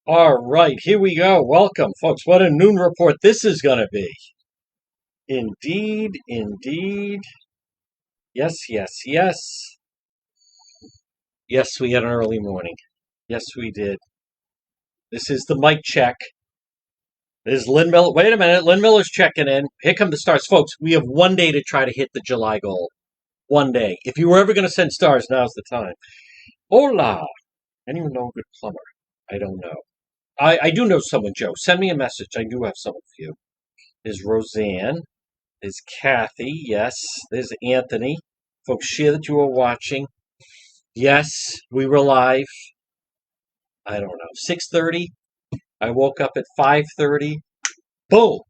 All right, here we go. Welcome, folks. What a noon report this is going to be. Indeed, indeed. Yes, yes, yes. Yes, we had an early morning. Yes, we did. This is the mic check. This is Lynn Miller. Wait a minute. Lynn Miller's checking in. Here come the stars. Folks, we have one day to try to hit the July goal. One day. If you were ever going to send stars, now's the time. Hola. Anyone know a good plumber? I don't know. I do know someone, Joe. Send me a message. I do have someone for you. There's Roseanne. There's Kathy. Yes. There's Anthony. Folks, share that you are watching. Yes, we were live. I don't know. 6:30. I woke up at 5:30. Boom!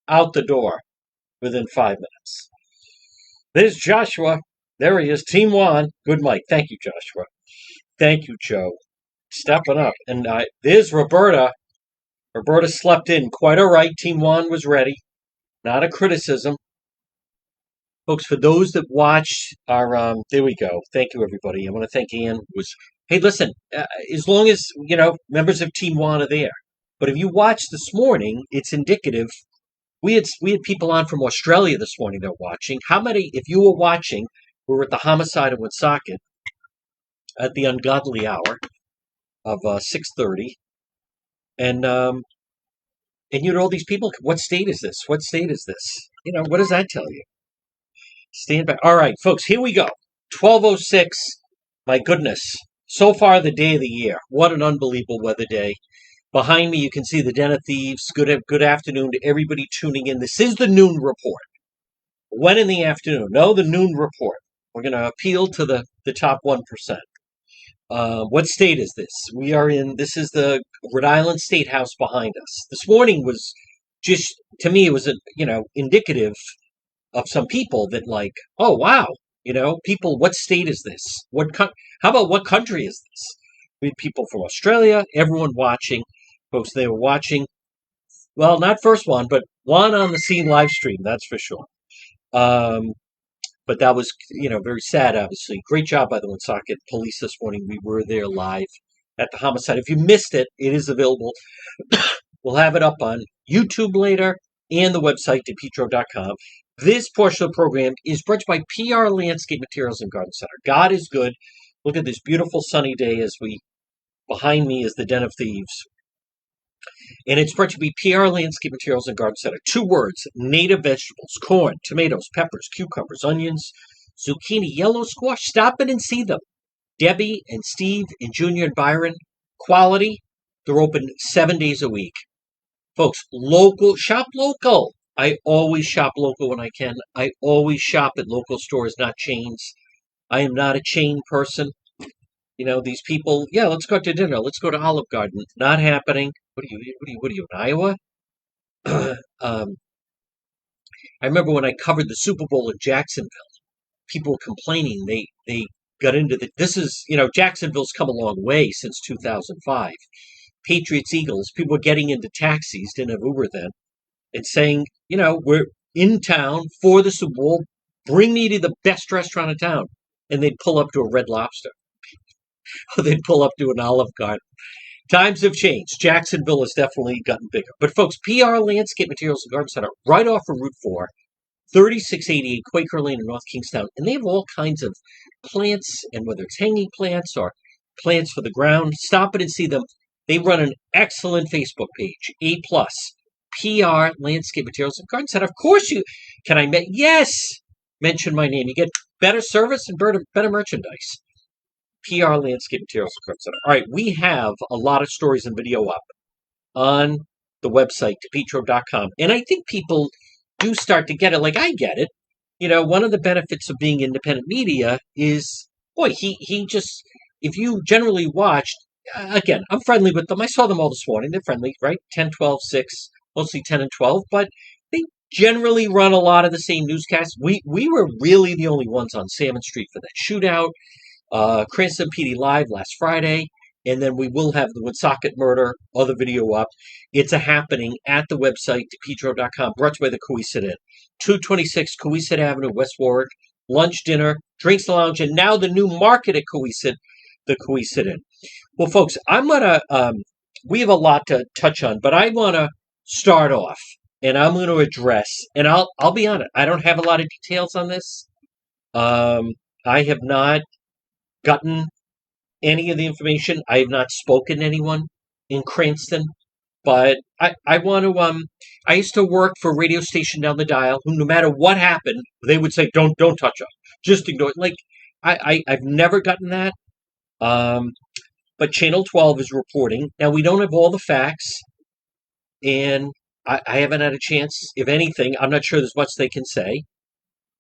Out the door within 5 minutes. There's Joshua. There he is. Team one. Good Mike. Thank you, Joshua. Thank you, Joe. Stepping up. And there's Roberta. Roberta slept in quite all right. Team one was ready. Not a criticism. Folks, for those that watched our, there we go. Thank you, everybody. I want to thank Ian. Hey, listen, as long as, members of Team One are there. But if you watched this morning, it's indicative. We had people on from Australia this morning that were watching. How many, if you were watching, we were at the homicide in Woonsocket at the ungodly hour of 6:30. And all these people, what state is this? What state is this? What does that tell you? Stand by. All right, folks, here we go. 12:06. My goodness. So far, the day of the year. What an unbelievable weather day. Behind me, you can see the Den of Thieves. Good afternoon to everybody tuning in. This is the noon report. When in the afternoon? No, the noon report. We're going to appeal to the top 1%. What state is this? This is the Rhode Island State House behind us. This morning was just, to me, it was, indicative of some people that oh, wow, people, what state is this? How about what country is this? We had people from Australia, everyone watching. Folks, they were watching, well, not first one, but one on the scene live stream, that's for sure. But that was, very sad, obviously. Great job by the Woonsocket police this morning. We were there live at the homicide. If you missed it, it is available. We'll have it up on YouTube later and the website, DePetro.com. This portion of the program is brought to you by PR Landscape Materials and Garden Center. God is good. Look at this beautiful sunny day behind me is the Den of Thieves. And it's brought to you by PR Landscape Materials and Garden Center. 2 words, native vegetables, corn, tomatoes, peppers, cucumbers, onions, zucchini, yellow squash. Stop in and see them. Debbie and Steve and Junior and Byron, quality. They're open 7 days a week. Folks, shop local. I always shop local when I can. I always shop at local stores, not chains. I am not a chain person. These people, yeah, let's go to dinner. Let's go to Olive Garden. Not happening. What are you in Iowa? I remember when I covered the Super Bowl in Jacksonville, people were complaining. They got into this is, Jacksonville's come a long way since 2005. Patriots, Eagles, people were getting into taxis, didn't have Uber then, and saying, we're in town for the Super Bowl. Bring me to the best restaurant in town. And they'd pull up to a Red Lobster. Or they'd pull up to an Olive Garden. Times have changed. Jacksonville has definitely gotten bigger. But folks, PR Landscape Materials and Garden Center, right off of Route 4, 3688 Quaker Lane in North Kingstown. And they have all kinds of plants, and whether it's hanging plants or plants for the ground, stop it and see them. They run an excellent Facebook page, A+, PR Landscape Materials and Garden Center. Of course yes, mention my name. You get better service and better merchandise. PR Landscape Materials and Garden Center. All right, we have a lot of stories and video up on the website, DePetro.com. And I think people do start to get it, like I get it. One of the benefits of being independent media is, boy, he just, if you generally watched, again, I'm friendly with them. I saw them all this morning. They're friendly, right? 10, 12, 6, mostly 10 and 12, but they generally run a lot of the same newscasts. We were really the only ones on Salmon Street for that shootout. Cranston PD Live last Friday, and then we will have the Woonsocket murder, other video up. It's a happening at the website, DePetro.com, brought to you by the Coesit Inn. 226 Coesit Avenue, West Warwick. Lunch, dinner, drinks, the lounge, and now the new market at Coesit, the Coesit Inn. Well, folks, I'm going to we have a lot to touch on, but I want to start off, and I'm going to address, and I'll be honest, I don't have a lot of details on this. Um, I have not gotten any of the information. I have not spoken to anyone in Cranston, but I want to. I used to work for a radio station down the dial, who no matter what happened, they would say, "Don't touch us, just ignore it." Like I've never gotten that. Um, but Channel 12 is reporting. Now, we don't have all the facts, and I haven't had a chance. If anything, I'm not sure there's much they can say,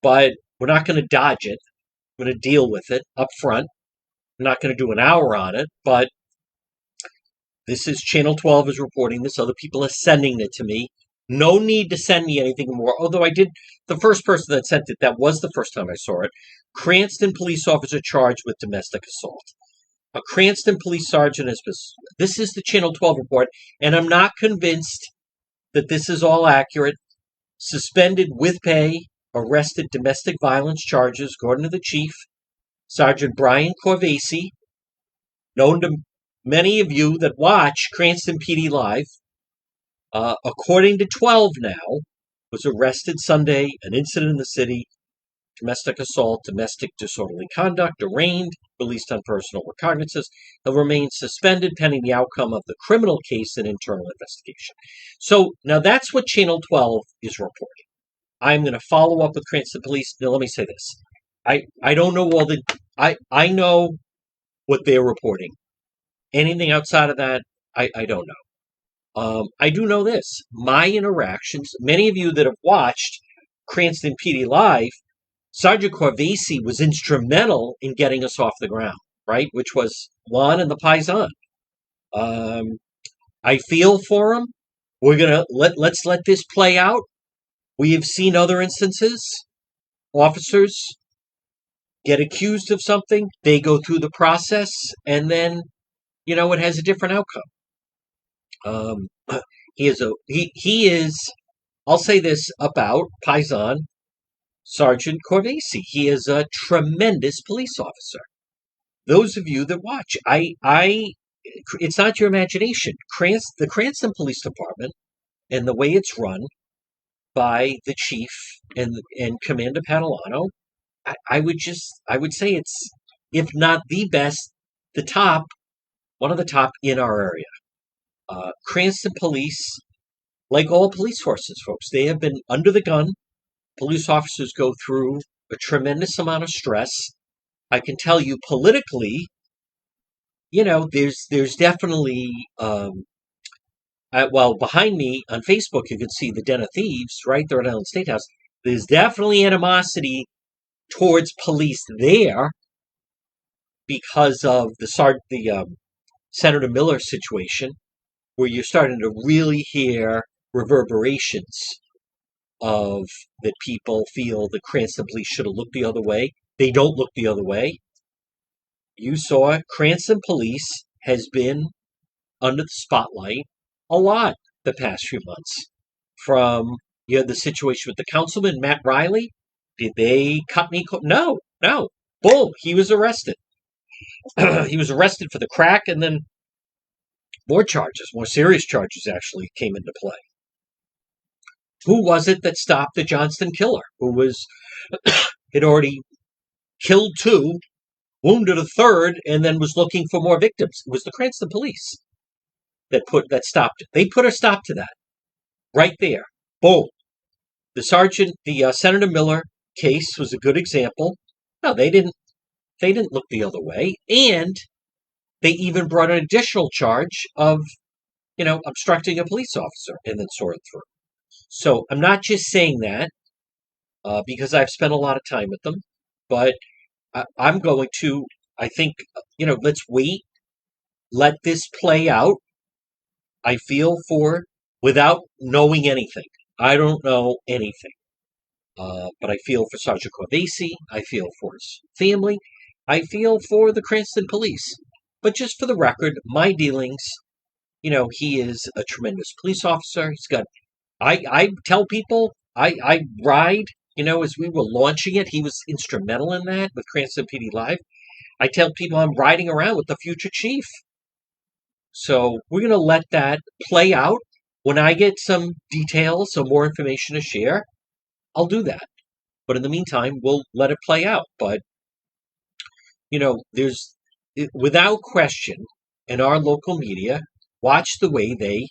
but we're not going to dodge it. We're going to deal with it up front. I'm not going to do an hour on it, but this is Channel 12 is reporting this. Other people are sending it to me. No need to send me anything more. Although I did, the first person that sent it, that was the first time I saw it. Cranston police officer charged with domestic assault. A Cranston police sergeant has been. This is the Channel 12 report, and I'm not convinced that this is all accurate. Suspended with pay, arrested domestic violence charges, according to the chief, Sergeant Brian Corvasi, known to many of you that watch Cranston PD Live. According to 12 now, was arrested Sunday, an incident in the city, domestic assault, domestic disorderly conduct, arraigned, released on personal recognizances. He'll remain suspended pending the outcome of the criminal case and internal investigation. So now that's what Channel 12 is reporting. I'm going to follow up with Cranston Police. Now let me say this. I don't know all the... I know what they're reporting. Anything outside of that, I don't know. I do know this. My interactions, many of you that have watched Cranston PD Live, Sergeant Corvasi was instrumental in getting us off the ground, right? Which was Juan and the Paisan. I feel for him. We're gonna let's let this play out. We have seen other instances. Officers get accused of something, they go through the process, and then it has a different outcome. He is. I'll say this about Paisan. Sergeant Corvasi. He is a tremendous police officer. Those of you that watch, it's not your imagination. The Cranston Police Department and the way it's run by the chief and Commander Padalano, I would say it's, if not the best, the top, one of the top in our area. Cranston Police, like all police forces, folks, they have been under the gun. Police officers go through a tremendous amount of stress. I can tell you politically, there's definitely, behind me on Facebook, you can see the Den of Thieves, right there at Allen State House. There's definitely animosity towards police there because of the Senator Miller situation, where you're starting to really hear reverberations of that people feel the Cranston police should have looked the other way. They don't look the other way. You saw Cranston police has been under the spotlight a lot the past few months. From the situation with the councilman, Matt Riley. Did they cut me? No. Boom, he was arrested. He was arrested for the crack, and then more serious charges actually came into play. Who was it that stopped the Johnston killer, who had already killed 2, wounded a 3rd, and then was looking for more victims? It was the Cranston police that stopped it. They put a stop to that right there. Boom. The Senator Miller case was a good example. No, they didn't look the other way, and they even brought an additional charge of obstructing a police officer, and then saw it through. So I'm not just saying that because I've spent a lot of time with them, but I'm going to, I think, let's wait, let this play out. I feel for, without knowing anything. I don't know anything. But I feel for Sergeant Corvasi. I feel for his family. I feel for the Cranston police. But just for the record, my dealings, he is a tremendous police officer. He's got, I tell people, I ride, as we were launching it, he was instrumental in that with Cranston PD Live. I tell people I'm riding around with the future chief. So we're going to let that play out. When I get some details, some more information to share, I'll do that. But in the meantime, we'll let it play out. But, without question, in our local media, watch the way they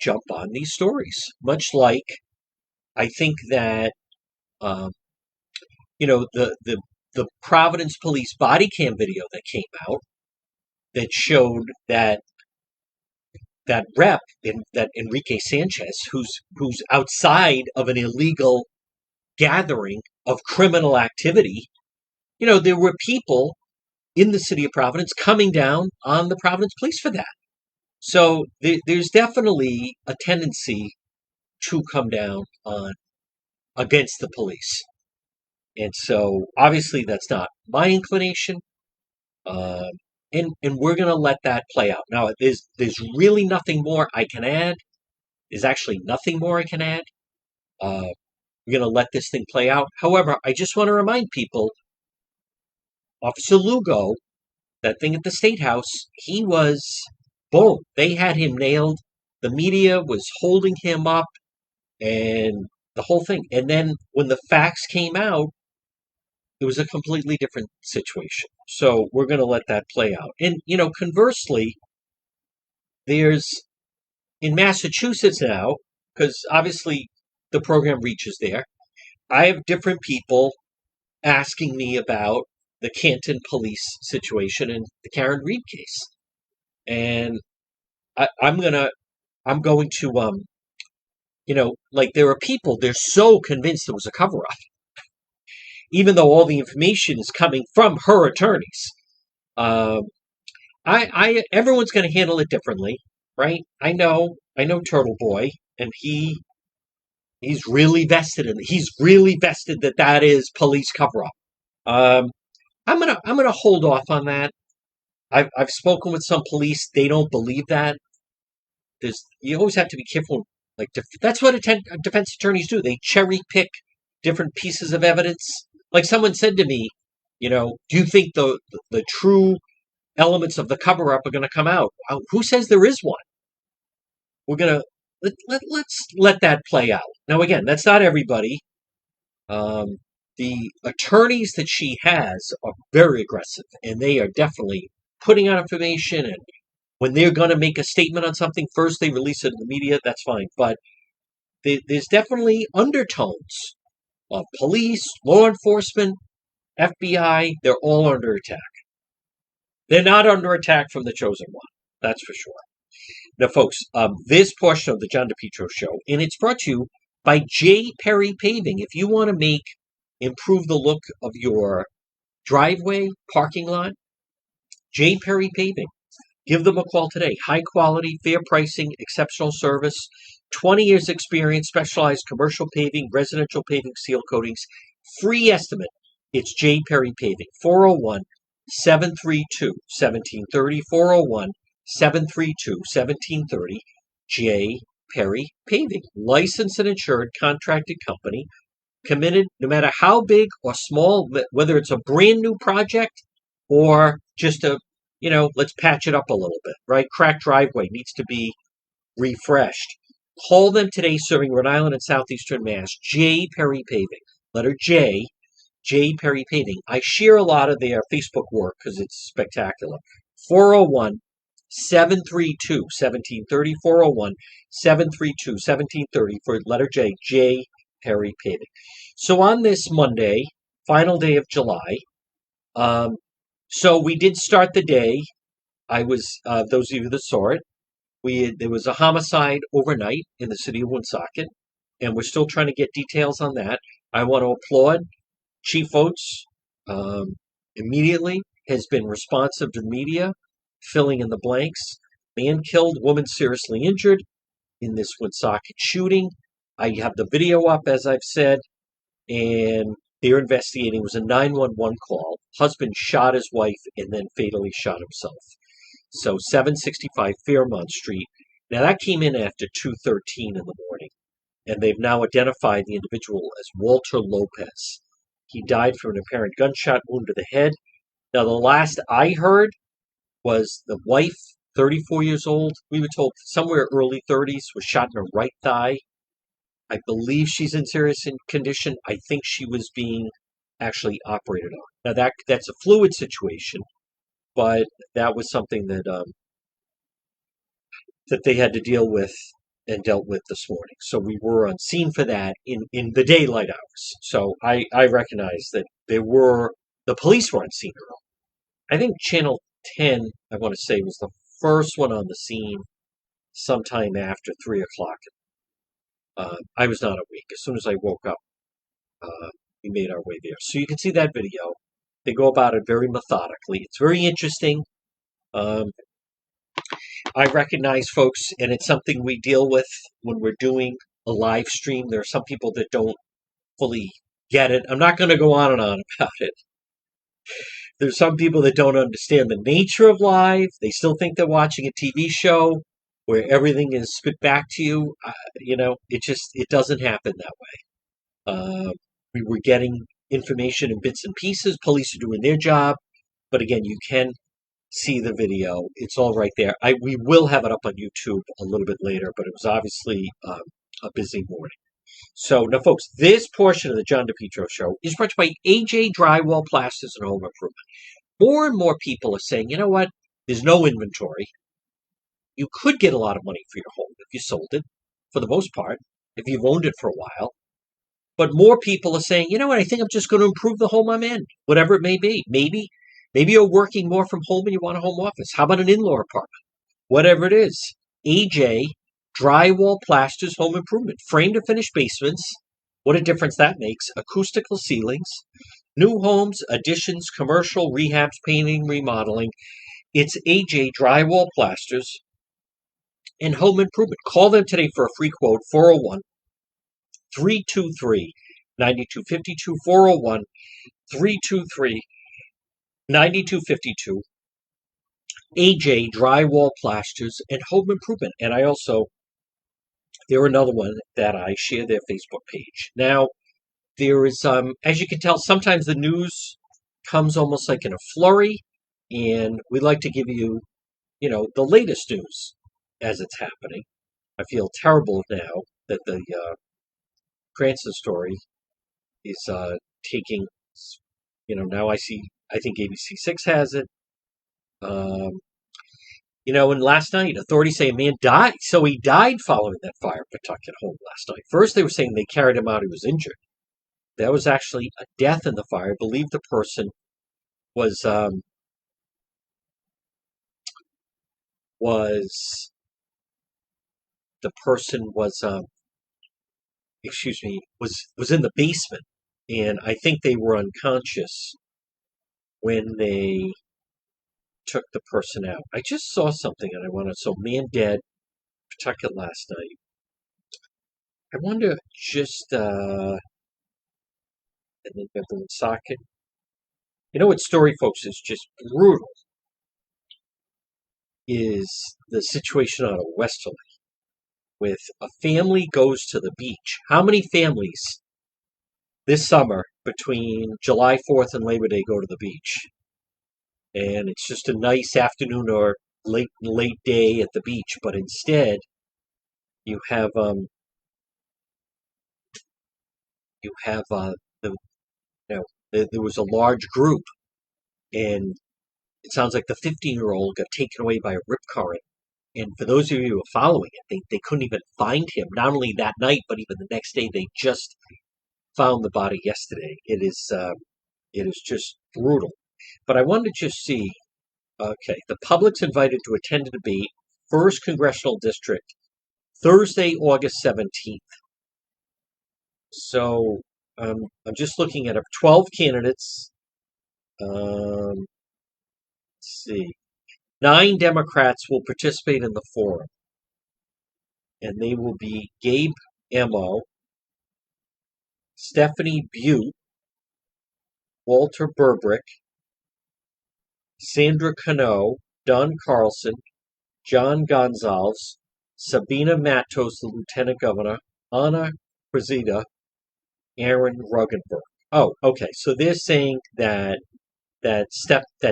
jump on these stories. Much like I think that, um, the Providence police body cam video that came out that showed that rep in that Enrique Sanchez, who's outside of an illegal gathering of criminal activity. There were people in the city of Providence coming down on the Providence police for that. So there's definitely a tendency to come down on against the police. And so obviously that's not my inclination. Um, and we're going to let that play out. Now, there's really nothing more I can add. There's actually nothing more I can add. Uh, we're going to let this thing play out. However, I just want to remind people, Officer Lugo, that thing at the State House, he was, boom, they had him nailed. The media was holding him up and the whole thing. And then when the facts came out, it was a completely different situation. So we're going to let that play out. And, conversely, there's in Massachusetts now, because obviously the program reaches there, I have different people asking me about the Canton police situation and the Karen Reed case. And I'm going to, like there are people, they're so convinced it was a cover up, even though all the information is coming from her attorneys. Um, everyone's going to handle it differently, right? I know Turtle Boy, and he's really vested in it. He's really vested that is police cover up. I'm gonna hold off on that. I've spoken with some police; they don't believe that. You always have to be careful. Like that's what defense attorneys do. They cherry pick different pieces of evidence. Like someone said to me, do you think the true elements of the cover up are going to come out? Who says there is one? We're gonna let's let that play out. Now again, that's not everybody. The attorneys that she has are very aggressive, and they are definitely putting out information. And when they're going to make a statement on something, first they release it in the media. That's fine, but there's definitely undertones of police, law enforcement, FBI. They're all under attack. They're not under attack from the chosen one. That's for sure. Now, folks, this portion of the John DePetro Show, and it's brought to you by J. Perry Paving. If you want to improve the look of your driveway, parking lot, J. Perry Paving. Give them a call today. High quality, fair pricing, exceptional service, 20 years experience, specialized commercial paving, residential paving, seal coatings, free estimate. It's J. Perry Paving, 401-732-1730, 401-732-1730, J. Perry Paving. Licensed and insured contracted company, committed no matter how big or small, whether it's a brand new project or just let's patch it up a little bit, right? Cracked driveway needs to be refreshed. Call them today, serving Rhode Island and southeastern Mass. J. Perry Paving. Letter J. J. Perry Paving. I share a lot of their Facebook work because it's spectacular. 401-732-1730. 401-732-1730 for letter J. J. Perry Paving. So on this Monday, final day of July, so we did start the day. I was, those of you that saw it, there was a homicide overnight in the city of Woonsocket, and we're still trying to get details on that. I want to applaud Chief Oates. Immediately has been responsive to the media, filling in the blanks. Man killed, woman seriously injured in this Woonsocket shooting. I have the video up, as I've said, and they're investigating. It was a 911 call. Husband shot his wife and then fatally shot himself. So 765 Fairmont Street. Now that came in after 2:13 in the morning, and they've now identified the individual as Walter Lopez. He died from an apparent gunshot wound to the head. Now the last I heard was the wife 34 years old. We were told somewhere early 30s, was shot in her right thigh. I believe she's in serious condition. I think she was being actually operated on. Now that's a fluid situation, but that was something that they had to deal with and dealt with this morning. So we were on scene for that in the daylight hours. So I recognize that the police were on scene early. I think Channel 10, I want to say, was the first one on the scene sometime after 3 o'clock. I was not awake. As soon as I woke up, we made our way there. So you can see that video. They go about it very methodically. It's very interesting. Um, I recognize folks, and it's something we deal with when we're doing a live stream. There are some people that don't fully get it. I'm not going to go on and on about it. There's some people that don't understand the nature of live. They still think they're watching a TV show where everything is spit back to you. It doesn't happen that way. We were getting information in bits and pieces. Police are doing their job. But again, you can see the video. It's all right there. We will have it up on YouTube a little bit later, but it was obviously a busy morning. So now, folks, this portion of the John DePetro Show is brought to you by AJ Drywall Plasters and Home Improvement. More and more people are saying, you know what? There's no inventory. You could get a lot of money for your home if you sold it, for the most part, if you've owned it for a while. But more people are saying, you know what? I think I'm just going to improve the home I'm in, whatever it may be. Maybe you're working more from home and you want a home office. How about an in-law apartment? Whatever it is. AJ Drywall Plasters Home Improvement. Frame to finish basements. What a difference that makes. Acoustical ceilings. New homes, additions, commercial, rehabs, painting, remodeling. It's AJ Drywall Plasters and Home Improvement. Call them today for a free quote. 401 323 9252. 401 323 9252. AJ Drywall Plasters and Home Improvement. And they're another one that I share their Facebook page. Now, there is, as you can tell, sometimes the news comes almost like in a flurry, and we like to give you, the latest news as it's happening. I feel terrible now that the Cranston story is taking, now I think ABC6 has it. And last night, authorities say a man died. So he died following that fire at Pawtucket home last night. First, they were saying they carried him out. He was injured. That was actually a death in the fire. I believe the person was in the basement, and I think they were unconscious when they took the person out. I just saw something and I wanted, so man dead, Pawtucket last night. I wonder just, and then Beverly Socket. You know what story, folks, is just brutal? Is the situation out of Westerly with a family goes to the beach. How many families this summer between July 4th and Labor Day go to the beach? And it's just a nice afternoon or late day at the beach, but instead you have there was a large group, and it sounds like the 15-year-old got taken away by a rip current. And for those of you who are following it, they couldn't even find him. Not only that night, but even the next day. They just found the body yesterday. It is just brutal. But I wanted to just see. Okay, the public's invited to attend a debate, 1st Congressional District, Thursday, August 17th. So I'm just looking at 12 candidates. Let's see. 9 Democrats will participate in the forum. And they will be Gabe Emo, Stephanie Butte, Walter Burbrick, Sandra Cano, Don Carlson, John Gonzalez, Sabina Matos, the Lieutenant Governor, Anna Cruzida, Aaron Ruggenberg. Oh, okay. So they're saying that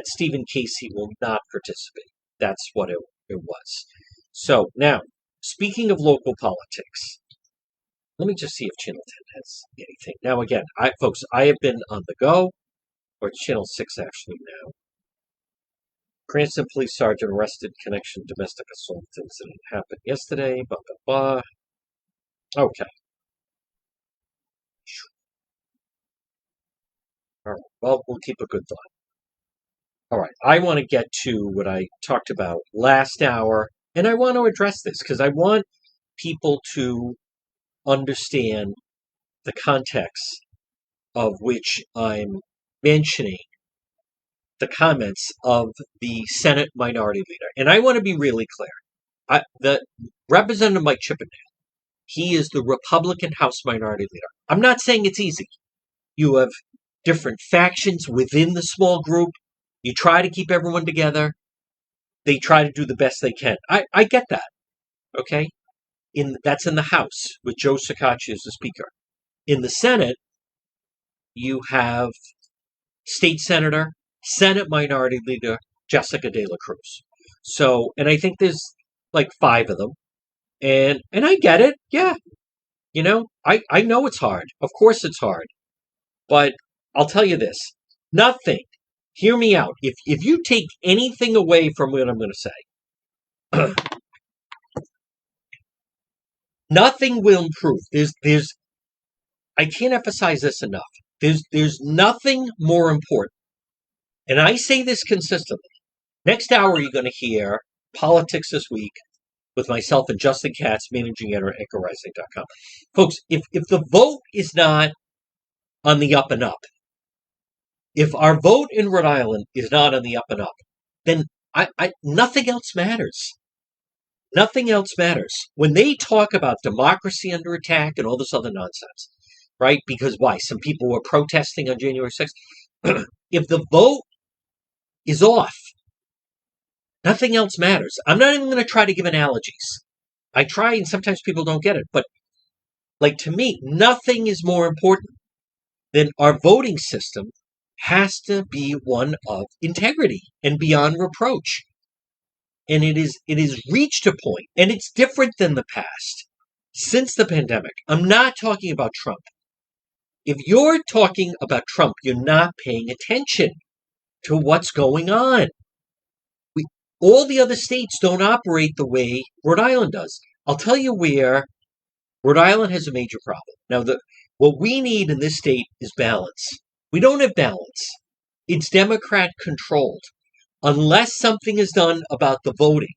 Stephen Casey will not participate. That's what it it was. So now, speaking of local politics, let me just see if Channel 10 has anything. Now, again, folks, I have been on the go, or Channel 6 actually now. Cranston police sergeant arrested connection domestic assault incident happened yesterday. Blah blah blah. Okay. All right. Well, we'll keep a good thought. All right. I want to get to what I talked about last hour, and I want to address this because I want people to understand the context of which I'm mentioning the comments of the Senate Minority Leader. And I want to be really clear. The Representative Mike Chippendale, he is the Republican House Minority Leader. I'm not saying it's easy. You have different factions within the small group. You try to keep everyone together. They try to do the best they can. I get that. Okay? That's in the House with Joe Sacacci as the Speaker. In the Senate, you have State Senator, Senate Minority Leader Jessica De La Cruz. So, and I think there's like 5 of them. And I get it. Yeah. You know, I know it's hard. Of course it's hard. But I'll tell you this. Nothing. Hear me out. If you take anything away from what I'm going to say, nothing will improve. I can't emphasize this enough. There's nothing more important. And I say this consistently. Next hour, you're going to hear Politics This Week with myself and Justin Katz, managing editor at EchoRising.com. Folks, if the vote is not on the up and up, if our vote in Rhode Island is not on the up and up, then nothing else matters. Nothing else matters. When they talk about democracy under attack and all this other nonsense, right? Because why? Some people were protesting on January 6th. If the vote is off, nothing else matters. I'm not even going to try to give analogies. I try, and sometimes people don't get it. But, like, to me, nothing is more important than our voting system has to be one of integrity and beyond reproach. And it is reached a point, and it's different than the past. Since the pandemic, I'm not talking about Trump. If you're talking about Trump, you're not paying attention to what's going on. All the other states don't operate the way Rhode Island does. I'll tell you where Rhode Island has a major problem. Now, what we need in this state is balance. We don't have balance. It's Democrat-controlled. Unless something is done about the voting,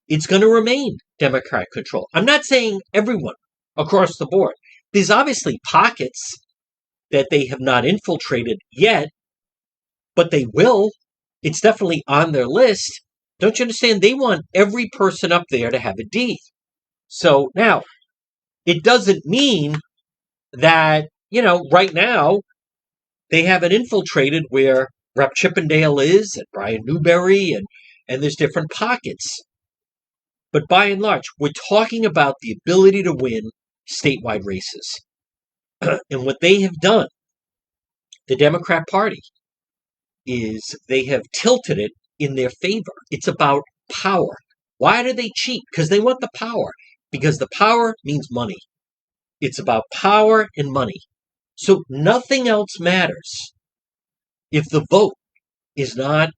it's going to remain Democrat-controlled. I'm not saying everyone across the board. There's obviously pockets that they have not infiltrated yet, but they will. It's definitely on their list. Don't you understand? They want every person up there to have a D. So now, it doesn't mean that, right now, they haven't infiltrated where Rep. Chippendale is, and Brian Newberry, and there's different pockets. But by and large, we're talking about the ability to win statewide races. And what they have done, the Democrat Party, is they have tilted it in their favor. It's about power. Why do they cheat? Because they want the power. Because the power means money. It's about power and money. So nothing else matters if the vote is not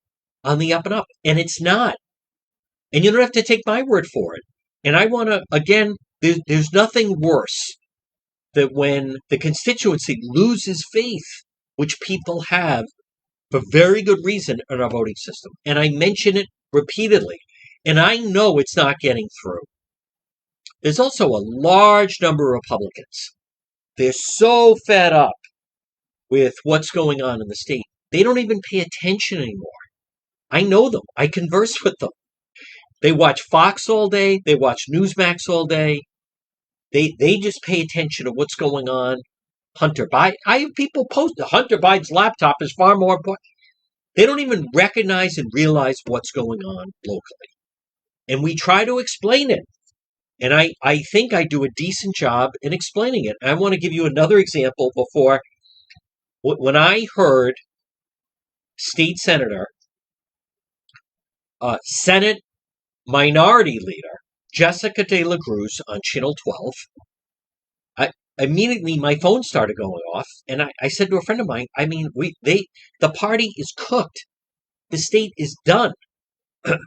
on the up and up. And it's not. And you don't have to take my word for it. And I want to, again, there's nothing worse than when the constituency loses faith, which people have for very good reason in our voting system. And I mention it repeatedly. And I know it's not getting through. There's also a large number of Republicans. They're so fed up with what's going on in the state. They don't even pay attention anymore. I know them. I converse with them. They watch Fox all day. They watch Newsmax all day. They just pay attention to what's going on. Hunter Biden. I have people post Hunter Biden's laptop is far more important. They don't even recognize and realize what's going on locally. And we try to explain it. And I think I do a decent job in explaining it. I want to give you another example before. When I heard State Senator, Senate Minority Leader, Jessica De La Cruz on Channel 12. Immediately my phone started going off, and I said to a friend of mine, the party is cooked. The state is done.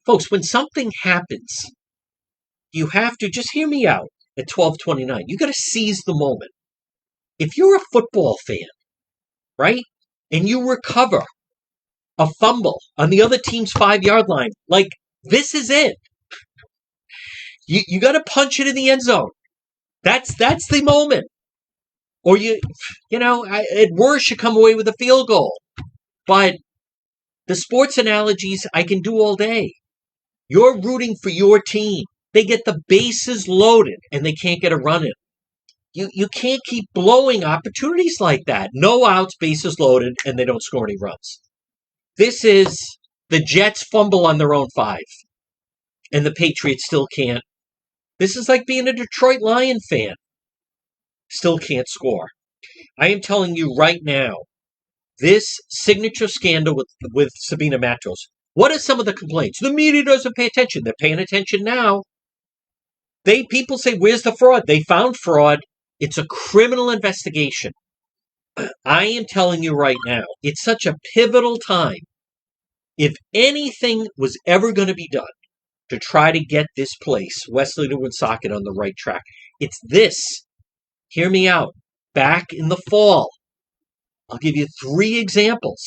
Folks, when something happens, you have to just hear me out at 12:29. You got to seize the moment. If you're a football fan, right, and you recover a fumble on the other team's 5-yard line, like, this is it. You got to punch it in the end zone. That's the moment. Or at worst, you come away with a field goal. But the sports analogies I can do all day. You're rooting for your team. They get the bases loaded and they can't get a run in. You can't keep blowing opportunities like that. No outs, bases loaded, and they don't score any runs. This is the Jets fumble on their own 5, and the Patriots still can't. This is like being a Detroit Lion fan. Still can't score. I am telling you right now, this signature scandal with Sabina Matos, what are some of the complaints? The media doesn't pay attention. They're paying attention now. People say, where's the fraud? They found fraud. It's a criminal investigation. I am telling you right now, it's such a pivotal time. If anything was ever going to be done to try to get this place, Wesley to Woonsocket, on the right track, it's this. Hear me out. Back in the fall, I'll give you 3 examples.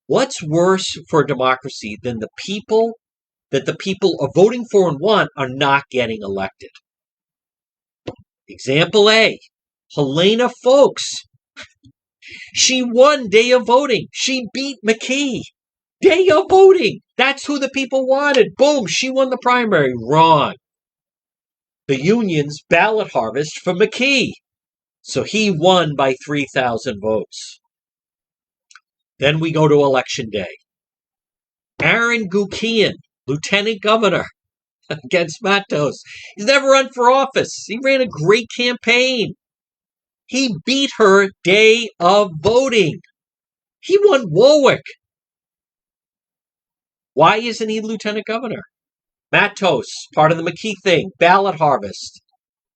What's worse for a democracy than the people are voting for and want are not getting elected? Example A, Helena Folks. She won day of voting. She beat McKee. Day of voting. That's who the people wanted. Boom, she won the primary. Wrong. The union's ballot harvest for McKee. So he won by 3,000 votes. Then we go to Election Day. Aaron Gukian, Lieutenant Governor, against Matos. He's never run for office. He ran a great campaign. He beat her day of voting. He won Warwick. Why isn't he Lieutenant Governor? Matos, part of the McKee thing, ballot harvest,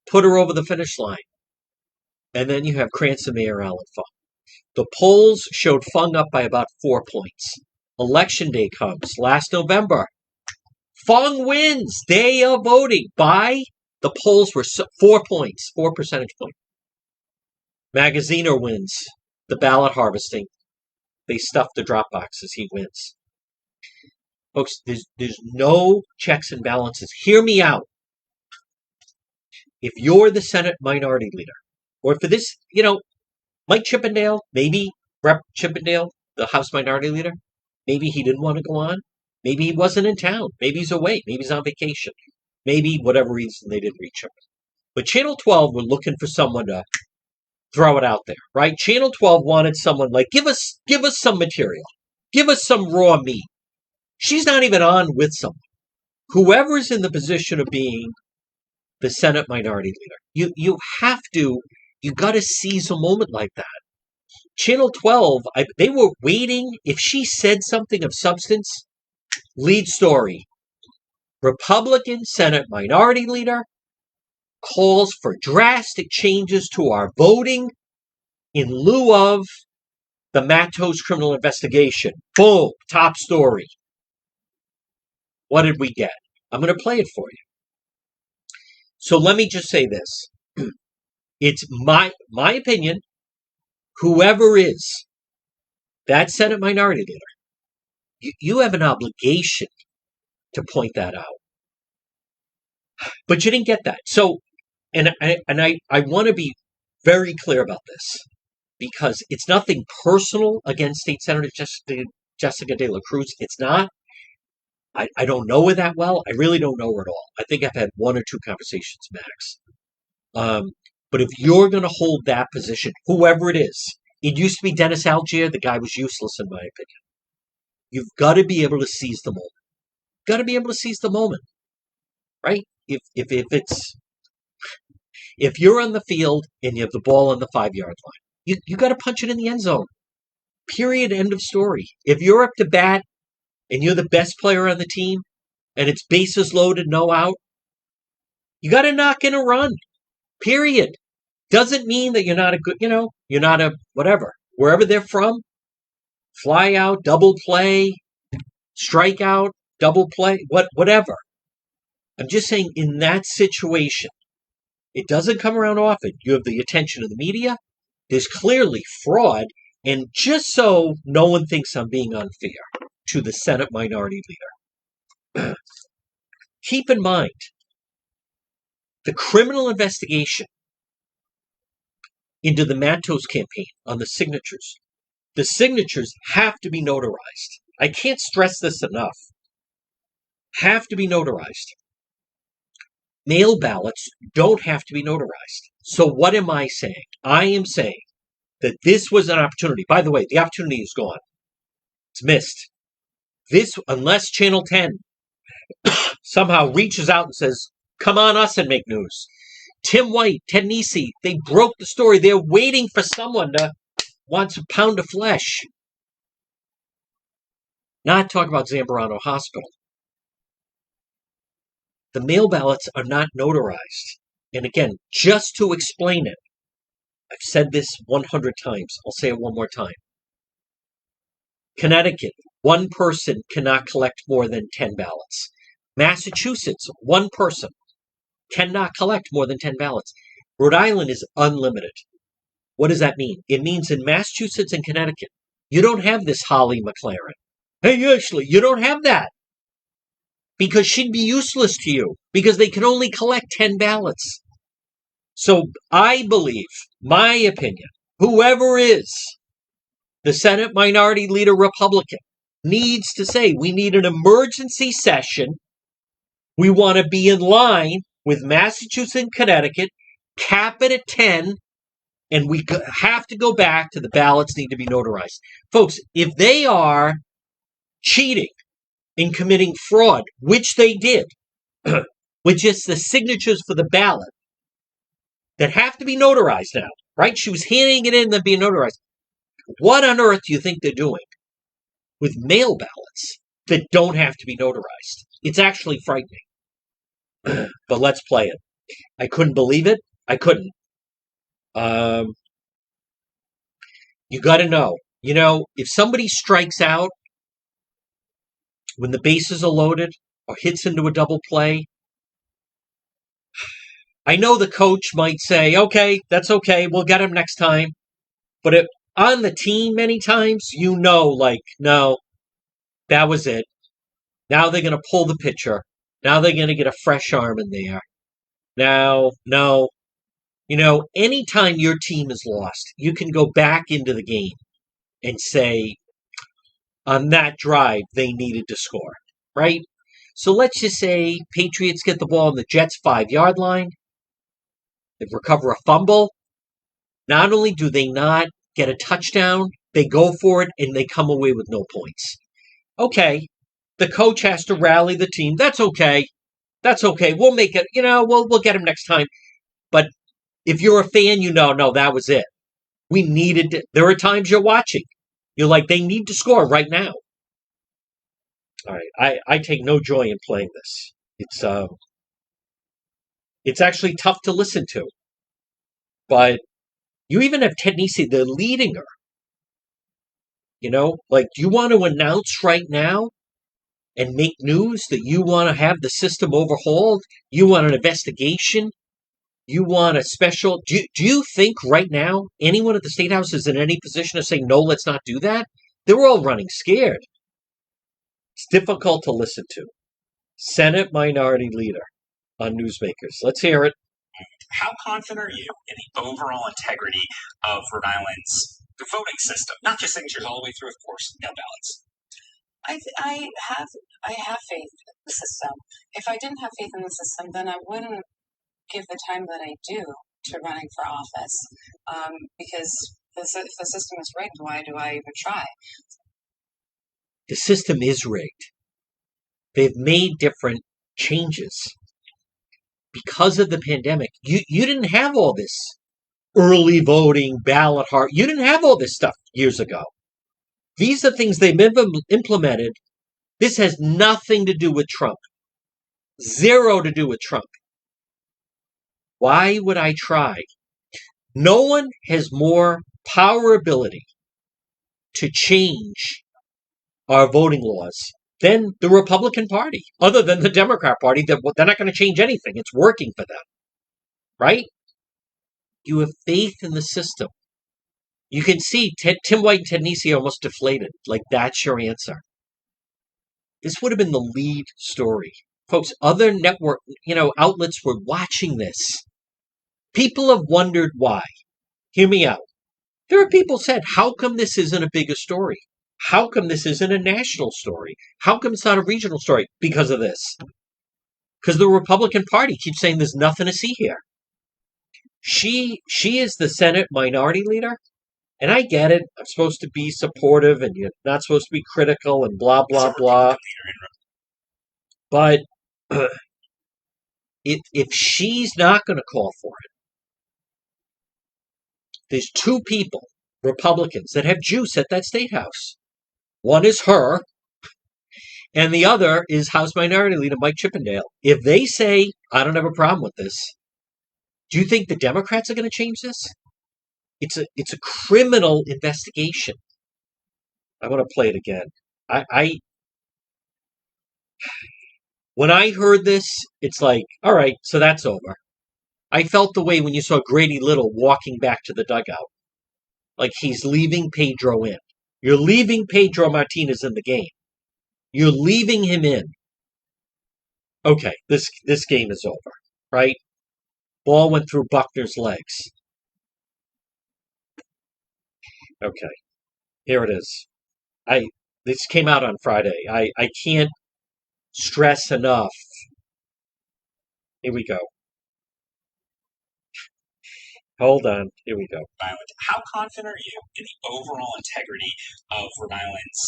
put her over the finish line. And then you have Cranston Mayor Alan Fung. The polls showed Fung up by about 4 points. Election day comes last November. Fung wins day of voting by, the polls were 4 points, 4 percentage points. Magaziner wins the ballot harvesting. They stuff the drop boxes. He wins. Folks, there's no checks and balances. Hear me out. If you're the Senate Minority Leader, or for this, Mike Chippendale, maybe Rep. Chippendale, the House Minority Leader, maybe he didn't want to go on. Maybe he wasn't in town. Maybe he's away. Maybe he's on vacation. Maybe whatever reason they didn't reach him. But Channel 12 were looking for someone to throw it out there, right? Channel 12 wanted someone like, give us some material. Give us some raw meat. She's not even on with someone. Whoever's in the position of being the Senate Minority Leader, you got to seize a moment like that. Channel 12, they were waiting. If she said something of substance, lead story. Republican Senate Minority Leader calls for drastic changes to our voting in lieu of the Matos criminal investigation. Boom, top story. What did we get? I'm going to play it for you. So let me just say this. It's my opinion, whoever is that Senate Minority Leader, you have an obligation to point that out. But you didn't get that. So, and I want to be very clear about this, because it's nothing personal against State Senator Jessica De La Cruz. It's not. I don't know her that well. I really don't know her at all. I think I've had 1 or 2 conversations max. But if you're going to hold that position, whoever it is, it used to be Dennis Algier. The guy was useless, in my opinion. You've got to be able to seize the moment. Got to be able to seize the moment, right? If you're on the field and you have the ball on the 5-yard line, you got to punch it in the end zone. Period. End of story. If you're up to bat and you're the best player on the team and it's bases loaded, no out, you got to knock in a run, period. Doesn't mean that you're not a good, you're not a whatever. Wherever they're from, fly out, double play, strike out, double play, whatever. I'm just saying in that situation, it doesn't come around often. You have the attention of the media. There's clearly fraud. And just so no one thinks I'm being unfair to the Senate Minority Leader, keep in mind the criminal investigation into the Matos campaign on the signatures. The signatures have to be notarized. I can't stress this enough. Have to be notarized. Mail ballots don't have to be notarized. So what am I saying? I am saying that this was an opportunity. By the way, the opportunity is gone. It's missed. This, unless Channel 10 somehow reaches out and says, come on us and make news. Tim White, Ted Nesi, they broke the story. They're waiting for someone to want a pound of flesh. Not talk about Zambrano Hospital. The mail ballots are not notarized. And again, just to explain it, I've said this 100 times. I'll say it one more time. Connecticut, one person cannot collect more than 10 ballots. Massachusetts, one person cannot collect more than 10 ballots. Rhode Island is unlimited. What does that mean? It means in Massachusetts and Connecticut, you don't have this Holly McLaren. Hey, Ashley, you don't have that. Because she'd be useless to you. Because they can only collect 10 ballots. So I believe, my opinion, whoever is the Senate Minority Leader Republican needs to say, we need an emergency session. We want to be in line with Massachusetts and Connecticut, cap it at 10, and we have to go back to the ballots need to be notarized. Folks, if they are cheating and committing fraud, which they did, with just the signatures for the ballot that have to be notarized now, right? She was handing it in and then being notarized. What on earth do you think they're doing with mail ballots that don't have to be notarized? It's actually frightening. But let's play it. I couldn't believe it. I couldn't. You got to know. If somebody strikes out when the bases are loaded or hits into a double play, I know the coach might say, okay, that's okay. We'll get him next time. But on the team many times, no, that was it. Now they're going to pull the pitcher. Now they're going to get a fresh arm in there. Now, no. Anytime your team is lost, you can go back into the game and say, on that drive, they needed to score, right? So let's just say Patriots get the ball on the Jets' 5-yard line. They recover a fumble. Not only do they not get a touchdown, they go for it and they come away with no points. Okay, the coach has to rally the team. That's okay. That's okay. We'll make it, we'll get him next time. But if you're a fan, no, that was it. We needed it. There are times you're watching. You're like, they need to score right now. All right, I take no joy in playing this. It's actually tough to listen to. But you even have Ted Nesi, they're leading her. Do you want to announce right now and make news that you want to have the system overhauled? You want an investigation? You want a special... Do you think right now anyone at the State House is in any position to say, no, let's not do that? They're all running scared. It's difficult to listen to. Senate Minority Leader on Newsmakers. Let's hear it. How confident are you in the overall integrity of Rhode Island's voting system? Not just signatures all the way through, of course, mail ballots. I have faith in the system. If I didn't have faith in the system, then I wouldn't give the time that I do to running for office. Because if the system is rigged, why do I even try? The system is rigged. They've made different changes. Because of the pandemic, you didn't have all this early voting, ballot heart. You didn't have all this stuff years ago. These are things they've implemented. This has nothing to do with Trump. Zero to do with Trump. Why would I try? No one has more power ability to change our voting laws than the Republican Party, other than the Democrat Party. They're not going to change anything. It's working for them, right? You have faith in the system. You can see Tim White and Ted Nesi almost deflated. Like, that's your answer. This would have been the lead story. Folks, other network, outlets were watching this. People have wondered why. Hear me out. There are people said, how come this isn't a bigger story? How come this isn't a national story? How come it's not a regional story? Because of this. Because the Republican Party keeps saying there's nothing to see here. She is the Senate minority leader, and I get it. I'm supposed to be supportive, and you're not supposed to be critical, and blah, blah, blah. But if she's not going to call for it, there's two people, Republicans, that have juice at that state house. One is her, and the other is House Minority Leader Mike Chippendale. If they say, I don't have a problem with this, do you think the Democrats are going to change this? It's a criminal investigation. I want to play it again. When I heard this, it's like, all right, so that's over. I felt the way when you saw Grady Little walking back to the dugout. Like he's leaving Pedro in. You're leaving Pedro Martinez in the game. You're leaving him in. Okay, this game is over, right? Ball went through Buckner's legs. Okay, here it is. This came out on Friday. I can't stress enough. Here we go. Hold on. Here we go. How confident are you in the overall integrity of Rhode Island's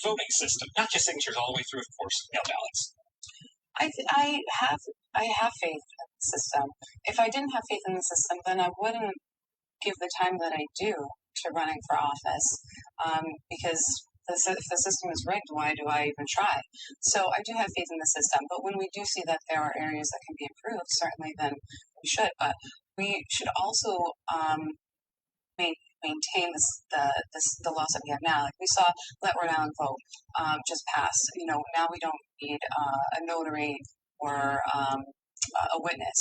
voting system? Not just signatures all the way through, of course, mail ballots. I have faith in the system. If I didn't have faith in the system, then I wouldn't give the time that I do to running for office. Because if the system is rigged, why do I even try? So I do have faith in the system. But when we do see that there are areas that can be improved, certainly then we should. But we should also maintain the laws that we have now. Like we saw Let Rhode Island Vote just pass. Now we don't need a notary or a witness.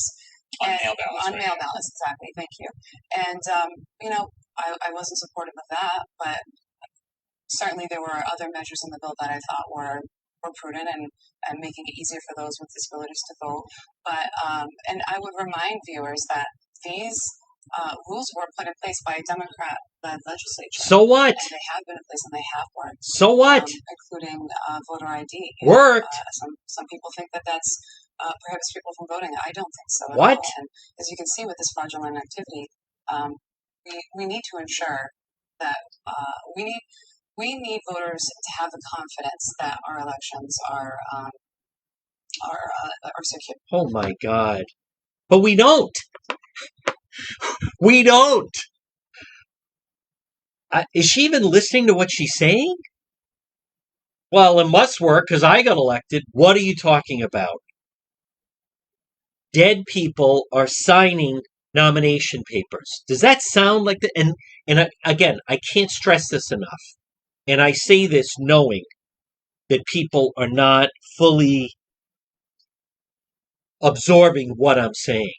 On mail ballots. On mail ballots, exactly. Thank you. And I wasn't supportive of that, but certainly there were other measures in the bill that I thought were prudent and making it easier for those with disabilities to vote. But and I would remind viewers that these rules were put in place by a Democrat-led legislature. So what? And they have been in place and they have worked. So what? Including voter ID. Worked. Some people think that that's prohibits people from voting. I don't think so at what? all. And as you can see with this fraudulent activity, we need to ensure that we need voters to have the confidence that our elections are secure. Oh my God! But we don't. We don't. Is she even listening to what she's saying? Well, it must work because I got elected. What are you talking about? Dead people are signing nomination papers. Does that sound like the? And again, I can't stress this enough. And I say this knowing that people are not fully absorbing what I'm saying.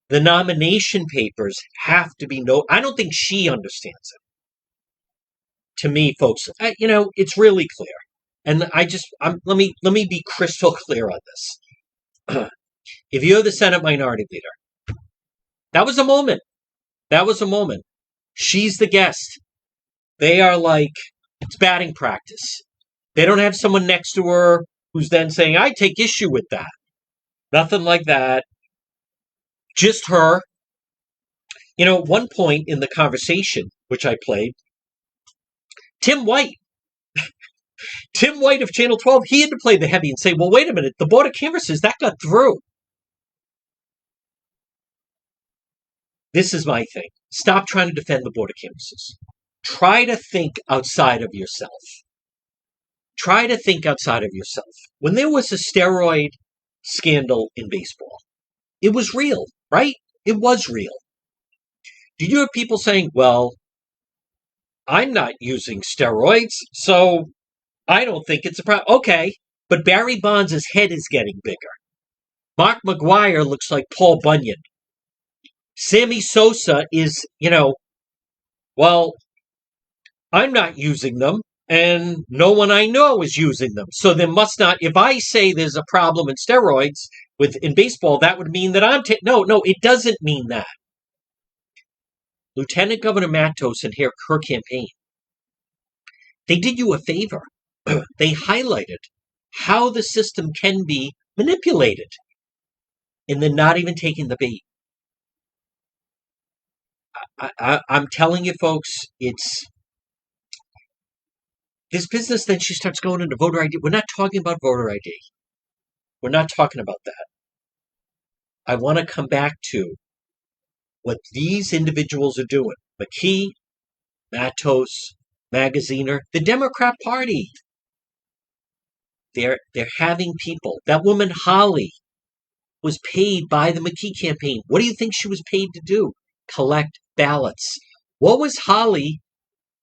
The nomination papers have to be I don't think she understands it. To me, folks, it's really clear. And let me be crystal clear on this. If you're the Senate minority leader, that was a moment. That was a moment. She's the guest. They are like, it's batting practice. They don't have someone next to her who's then saying, I take issue with that. Nothing like that. Just her. At one point in the conversation, which I played, Tim White of Channel 12, he had to play the heavy and say, well, wait a minute, the Board of Canvassers, that got through. This is my thing. Stop trying to defend the Board of Canvassers. Try to think outside of yourself. try to think outside of yourself. When there was a steroid scandal in baseball, it was real, right? It was real. Do you have people saying, well, I'm not using steroids, so I don't think it's a problem? Okay, but Barry Bonds' head is getting bigger. Mark McGwire looks like Paul Bunyan. Sammy Sosa is, well, I'm not using them, and no one I know is using them. So there must not, if I say there's a problem in steroids in baseball, that would mean that I'm no, it doesn't mean that. Lieutenant Governor Matos and her campaign, they did you a favor. They highlighted how the system can be manipulated, and then not even taking the bait. I'm telling you, folks, it's this business. Then she starts going into voter ID. We're not talking about voter ID. We're not talking about that. I want to come back to what these individuals are doing. McKee, Matos, Magaziner, the Democrat Party. They're having people. That woman, Holly, was paid by the McKee campaign. What do you think she was paid to do? Collect ballots. What was Holly,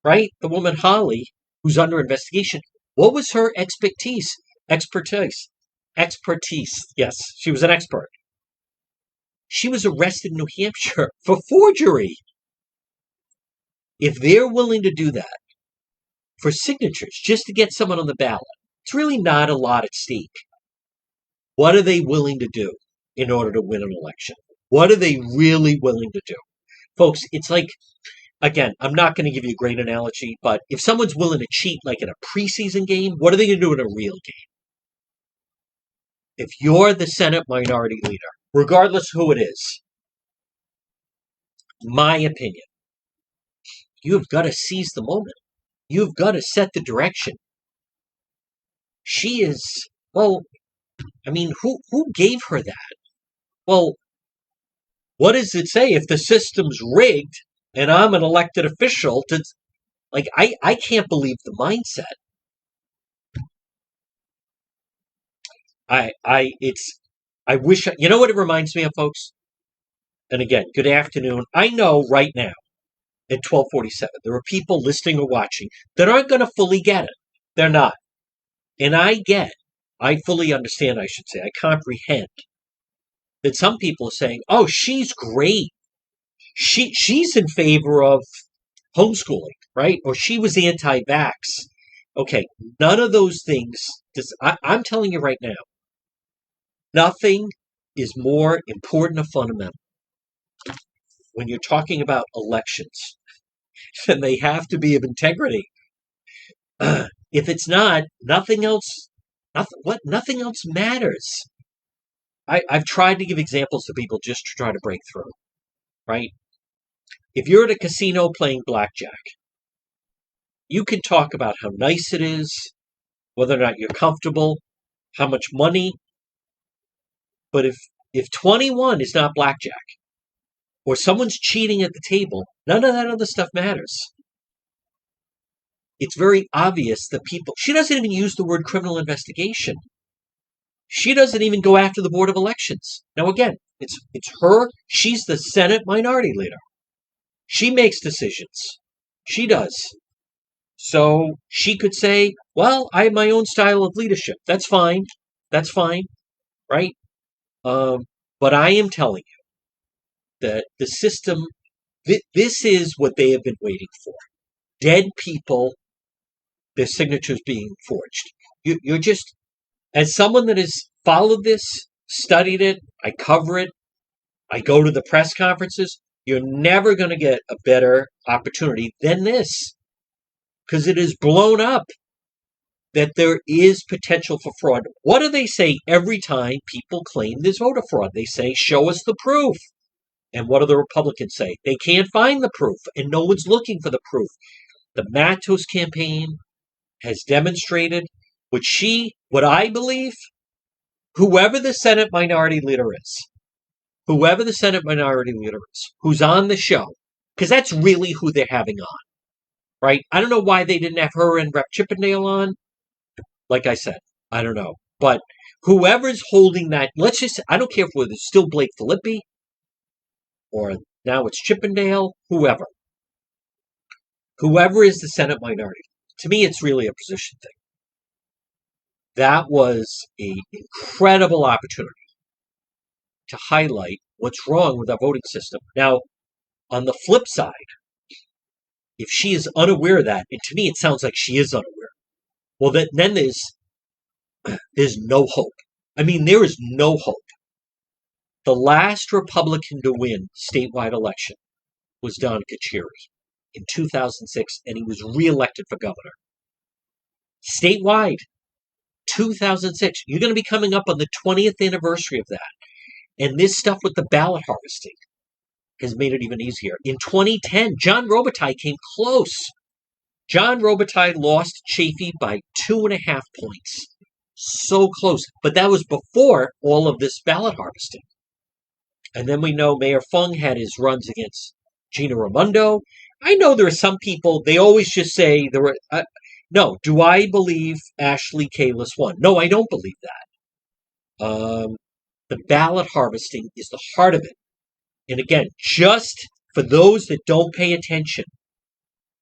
right? The woman Holly, who's under investigation, what was her expertise? Expertise. Yes, she was an expert. She was arrested in New Hampshire for forgery. If they're willing to do that for signatures, just to get someone on the ballot, it's really not a lot at stake. What are they willing to do in order to win an election? What are they really willing to do? Folks, it's like, again, I'm not going to give you a great analogy, but if someone's willing to cheat like in a preseason game, what are they going to do in a real game? If you're the Senate Minority Leader, regardless who it is, my opinion, you've got to seize the moment. You've got to set the direction. She is, well, I mean, who gave her that? Well, what does it say if the system's rigged and I'm an elected official to, like, I can't believe the mindset. I wish, you know what it reminds me of, folks? And again, good afternoon. I know right now at 12:47, there are people listening or watching that aren't going to fully get it. They're not. And I fully understand, I should say, I comprehend that some people are saying, oh, she's great. She's in favor of homeschooling, right? Or she was anti-vax. Okay, none of those things, I'm telling you right now, nothing is more important or fundamental when you're talking about elections, then they have to be of integrity. If it's not, nothing else matters. I've tried to give examples to people just to try to break through, right? If you're at a casino playing blackjack, you can talk about how nice it is, whether or not you're comfortable, how much money. But if 21 is not blackjack, or someone's cheating at the table, none of that other stuff matters. It's very obvious that people, she doesn't even use the word criminal investigation. She doesn't even go after the Board of Elections. Now again, it's her, she's the Senate Minority Leader. She makes decisions. She does. So she could say, well, I have my own style of leadership. That's fine. That's fine. Right? But I am telling you that the system, this is what they have been waiting for. Dead people, their signatures being forged. You're just, as someone that has followed this, studied it, I cover it, I go to the press conferences, you're never going to get a better opportunity than this. Because it is blown up that there is potential for fraud. What do they say every time people claim there's voter fraud? They say, show us the proof. And what do the Republicans say? They can't find the proof, and no one's looking for the proof. The Matos campaign has demonstrated what I believe, whoever the Senate Minority Leader is, who's on the show, because that's really who they're having on, right? I don't know why they didn't have her and Rep. Chippendale on. Like I said, I don't know. But whoever's holding that, let's just, I don't care if it's still Blake Filippi or now it's Chippendale, whoever. Whoever is the Senate minority. To me, it's really a position thing. That was an incredible opportunity to highlight what's wrong with our voting system. Now, on the flip side, if she is unaware of that, and to me it sounds like she is unaware, well, then there's no hope. I mean, there is no hope. The last Republican to win statewide election was Don Kachiri in 2006, and he was reelected for governor. Statewide, 2006. You're going to be coming up on the 20th anniversary of that. And this stuff with the ballot harvesting has made it even easier. In 2010, John Robitaille came close. John Robitaille lost Chafee by 2.5 points. So close. But that was before all of this ballot harvesting. And then we know Mayor Fung had his runs against Gina Raimondo. I know there are some people, they always just say, there were. No, do I believe Ashley Kalis won? No, I don't believe that. The ballot harvesting is the heart of it. And again, just for those that don't pay attention,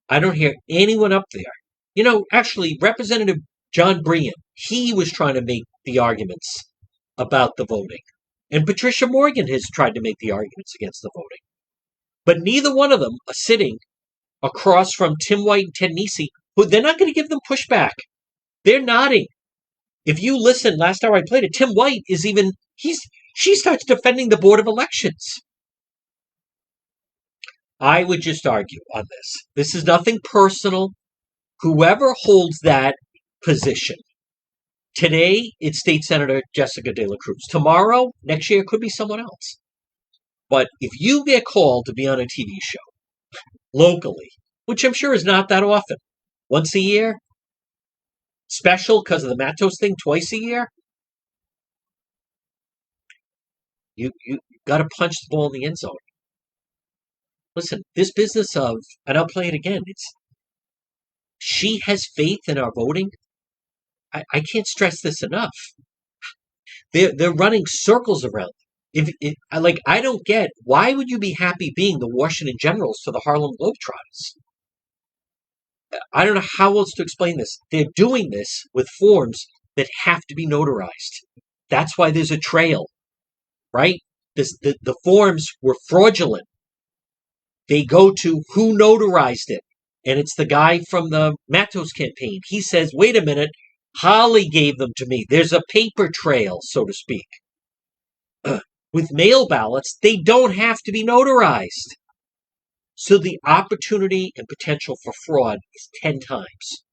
I don't hear anyone up there. You know, actually, Representative John Brien, he was trying to make the arguments about the voting. And Patricia Morgan has tried to make the arguments against the voting. But neither one of them are sitting across from Tim White and Ted Nesi, who they're not going to give them pushback. They're nodding. If you listen, last hour I played it, Tim White is even, she starts defending the Board of Elections. I would just argue on this. This is nothing personal. Whoever holds that position. Today, it's State Senator Jessica De La Cruz. Tomorrow, next year, it could be someone else. But if you get called to be on a TV show, locally, which I'm sure is not that often, once a year, special because of the Matos thing, twice a year, you got to punch the ball in the end zone. Listen, this business of, and I'll play it again, she has faith in our voting. I can't stress this enough. They're running circles around. I don't get, why would you be happy being the Washington Generals for the Harlem Globetrotters? I don't know how else to explain this. They're doing this with forms that have to be notarized. That's why there's a trail, right? The forms were fraudulent. They go to who notarized it. And it's the guy from the Matos campaign. He says, wait a minute, Holly gave them to me. There's a paper trail, so to speak. With mail ballots, they don't have to be notarized. So the opportunity and potential for fraud is 10 times.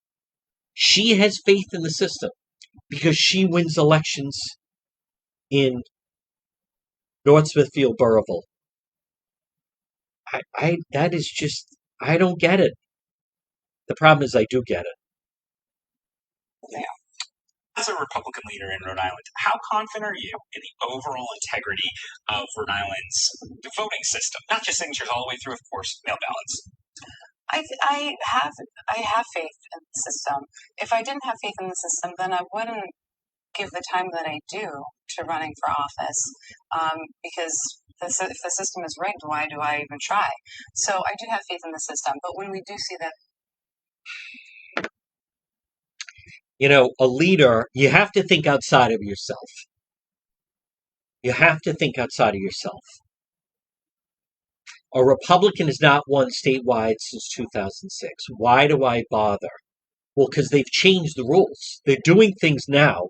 She has faith in the system because she wins elections in North Smithfield, Burrillville. That is just, I don't get it. The problem is I do get it. As a Republican leader in Rhode Island, how confident are you in the overall integrity of Rhode Island's voting system? Not just signatures all the way through, of course, mail ballots. I have faith in the system. If I didn't have faith in the system, then I wouldn't give the time that I do to running for office. Because if the system is rigged, why do I even try? So I do have faith in the system. But when we do see that, you know, a leader, you have to think outside of yourself. You have to think outside of yourself. A Republican has not won statewide since 2006. Why do I bother? Well, because they've changed the rules. They're doing things now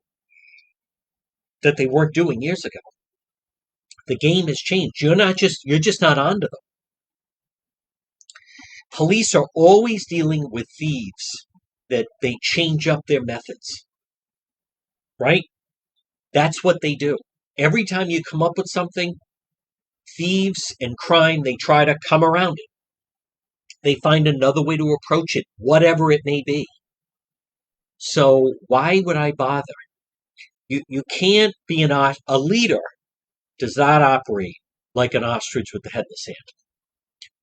that they weren't doing years ago. The game has changed. You're just not onto them. Police are always dealing with thieves that they change up their methods. Right? That's what they do. Every time you come up with something, thieves and crime, they try to come around it. They find another way to approach it, whatever it may be. So why would I bother? You can't be a leader does not operate like an ostrich with the headless hand.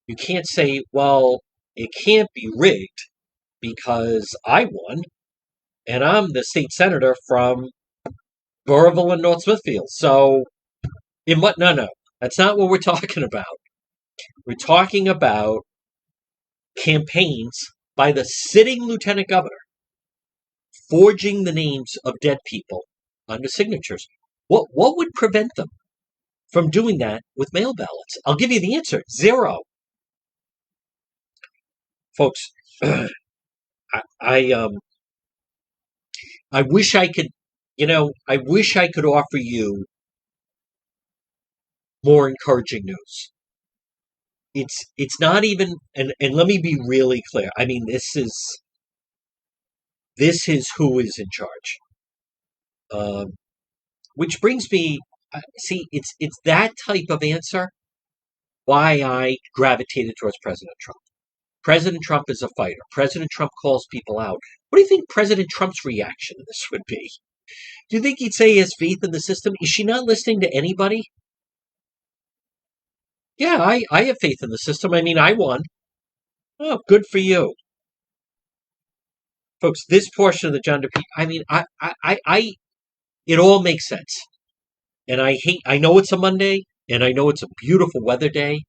You can't say, well, it can't be rigged because I won. and I'm the state senator from Burrillville and North Smithfield. So, in what? No, that's not what we're talking about. We're talking about campaigns by the sitting lieutenant governor forging the names of dead people under signatures. What would prevent them from doing that with mail ballots? I'll give you the answer: zero. Folks, I wish I could, I wish I could offer you more encouraging news. It's not even, and let me be really clear. I mean, this is who is in charge. Which brings me, see, it's that type of answer why I gravitated towards President Trump. President Trump is a fighter. President Trump calls people out. What do you think President Trump's reaction to this would be? Do you think he'd say he has faith in the system? Is she not listening to anybody? Yeah, I have faith in the system. I mean, I won. Oh, good for you. Folks, this portion of the John DePetro, I mean, it all makes sense. And I know it's a Monday, and I know it's a beautiful weather day,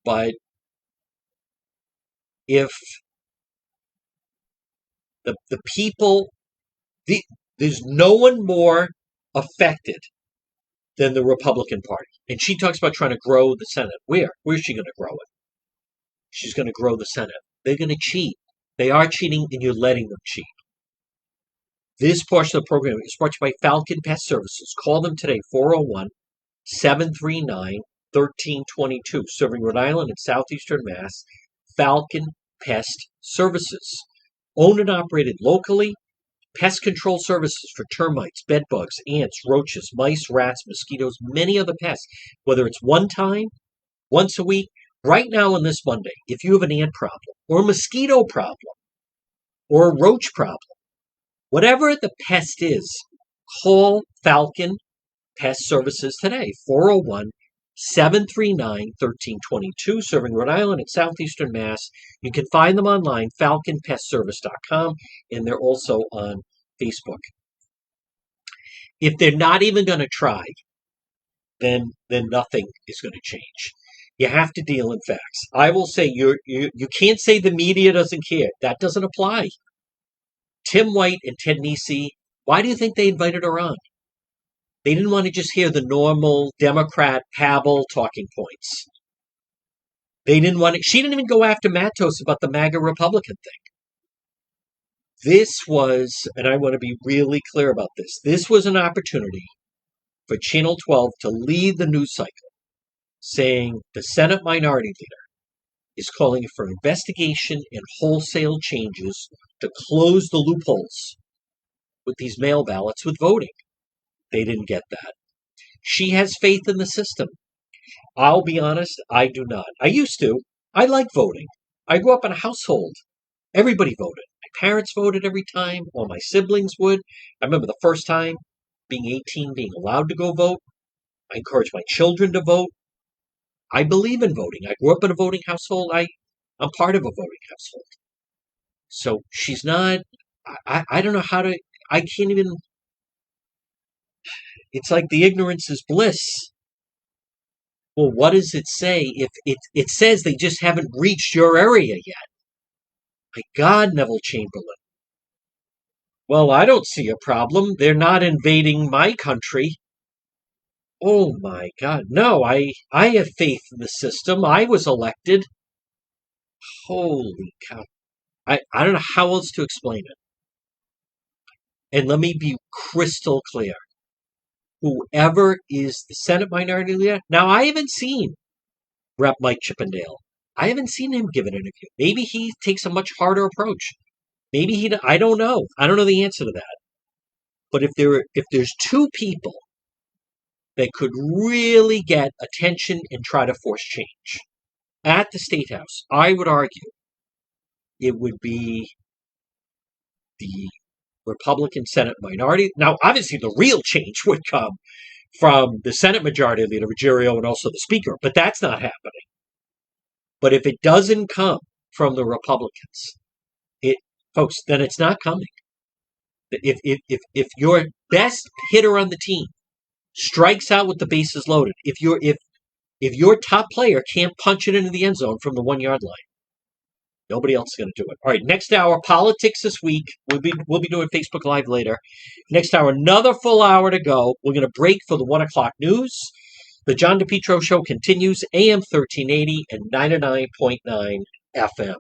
but if the people, there's no one more affected than the Republican Party. And she talks about trying to grow the Senate. Where's she going to grow it? She's going to grow the Senate. They're going to cheat. They are cheating, and you're letting them cheat. This portion of the program is brought to you by Falcon Pest Services. Call them today, 401-739-1322. Serving Rhode Island and southeastern Mass. Falcon Pest Services. Owned and operated locally. Pest control services for termites, bed bugs, ants, roaches, mice, rats, mosquitoes, many other pests. Whether it's one time, once a week, right now on this Monday, if you have an ant problem, or a mosquito problem, or a roach problem, whatever the pest is, call Falcon Pest Services today, 401-739-1322, serving Rhode Island and southeastern Mass. You can find them online, falconpestservice.com, and they're also on Facebook. If they're not even going to try, then nothing is going to change. You have to deal in facts. I will say you can't say the media doesn't care. That doesn't apply. Tim White and Ted Nesi, why do you think they invited her on? They didn't want to just hear the normal Democrat Pavel talking points. They didn't want to, she didn't even go after Matos about the MAGA Republican thing. This was, and I want to be really clear about this was an opportunity for Channel 12 to lead the news cycle, saying the Senate Minority Leader is calling for investigation and wholesale changes to close the loopholes with these mail ballots with voting. They didn't get that. She has faith in the system. I'll be honest, I do not. I used to. I like voting. I grew up in a household. Everybody voted. My parents voted every time. All my siblings would. I remember the first time being 18, being allowed to go vote. I encourage my children to vote. I believe in voting. I grew up in a voting household. I'm part of a voting household. So she's not, I don't know how to, I can't even, it's like the ignorance is bliss. Well, what does it say? If it says they just haven't reached your area yet. My God, Neville Chamberlain. Well, I don't see a problem. They're not invading my country. Oh my God. No, I have faith in the system. I was elected. Holy cow. I don't know how else to explain it. And let me be crystal clear. Whoever is the Senate Minority Leader, now I haven't seen Rep. Mike Chippendale. I haven't seen him give an interview. Maybe he takes a much harder approach. Maybe I don't know. I don't know the answer to that. But if there's two people that could really get attention and try to force change at the State House, I would argue it would be the Republican Senate minority. Now, obviously, the real change would come from the Senate Majority Leader, Ruggiero, and also the Speaker, but that's not happening. But if it doesn't come from the Republicans, folks, then it's not coming. If your best hitter on the team strikes out with the bases loaded, if your top player can't punch it into the end zone from the 1 yard line, nobody else is going to do it. All right, next hour, politics this week. We'll be doing Facebook Live later. Next hour, another full hour to go. We're going to break for the 1 o'clock news. The John DePetro Show continues, AM 1380 and 99.9 FM.